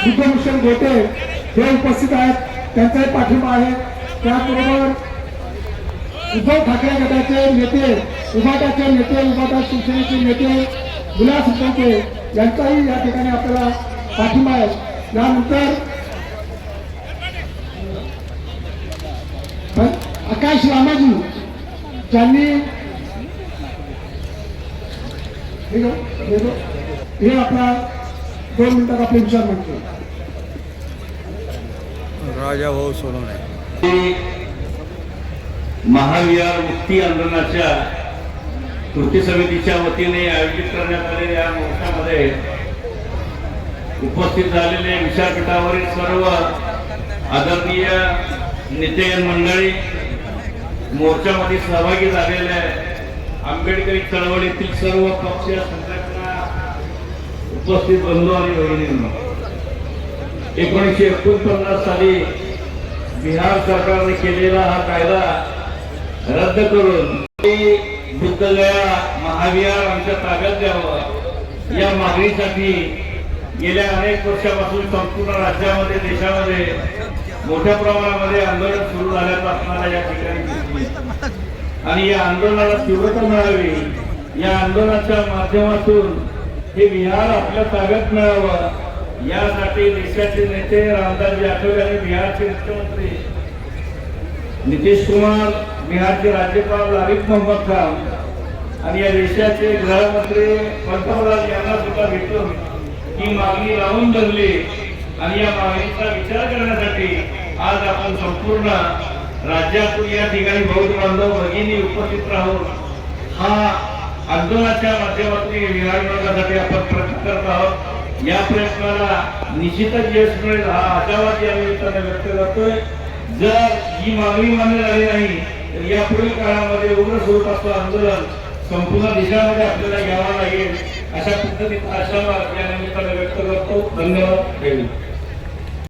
बुद्धभूषण गोटे हे उपस्थित आहेत, त्यांचाही पाठिंबा आहे. त्याचबरोबर उद्धव ठाकरे गटाचे नेते, उभाटाचे नेते, उभाटा शिवसेनेचे नेते विलास उपाटे यांचाही या ठिकाणी आपल्याला पाठिंबा आहे. यानंतर आकाश रामाजी ज्यांनी हे आपला 2 मिनिटात आपले विचार मांडतो. राजा भाऊ सोनवणे महाविहार मुक्ती आंदोलनाच्या कृती समितीच्या वतीने आयोजित करण्यात आलेल्या या मोर्चामध्ये उपस्थित झालेले विचारपीठावरील सर्व आदरणीय नेते मंडळी, मोर्चामध्ये सहभागी झालेल्या आंबेडकरी चळवळीतील सर्व पक्षीय संघटना, उपस्थित बंधू आणि भगिनींनो, 1949 साली बिहार सरकारने केलेला हा कायदा रद्द करून बुद्धगया महाविहार आमच्या ताब्यात द्यावं या मागणीसाठी गेल्या अनेक वर्षापासून संपूर्ण राज्यामध्ये, देशामध्ये मोठ्या प्रमाणामध्ये आंदोलन सुरू झाल्याचं आपल्याला या ठिकाणी दिसते. आणि या आंदोलनाला तीव्रता मिळावी, या आंदोलनाच्या माध्यमातून हे बिहार आपल्या ताब्यात मिळावं यासाठी देशाचे नेते रामदासजी आठवले आणि बिहारचे मुख्यमंत्री नितीश कुमार, बिहारचे राज्यपाल आरिफ मोहम्मद खान आणि या देशाचे गृहमंत्री पंतप्रधान यांना सुद्धा भेटून ही मागणी लावून धरली. आणि या मागणीचा विचार करण्यासाठी आज आपण संपूर्ण राज्यातून या ठिकाणी बौद्ध बांधव भगिनी उपस्थित राहून हा आंदोलनाच्या माध्यमातून बिहार विभागासाठी आपण प्रयत्न करत आहोत. या प्रयत्नाला निश्चितच यश मिळेल हा आशावाद या निमित्ताने व्यक्त करतोय. जर ही मागणी मान्य झाली नाही तर यापुढील काळामध्ये उग्र स्वरूपाचं आंदोलन संपूर्ण देशामध्ये आपल्याला घ्यावं लागेल अशा पद्धतीचा आशावाद या निमित्ताने व्यक्त करतो. धन्यवाद.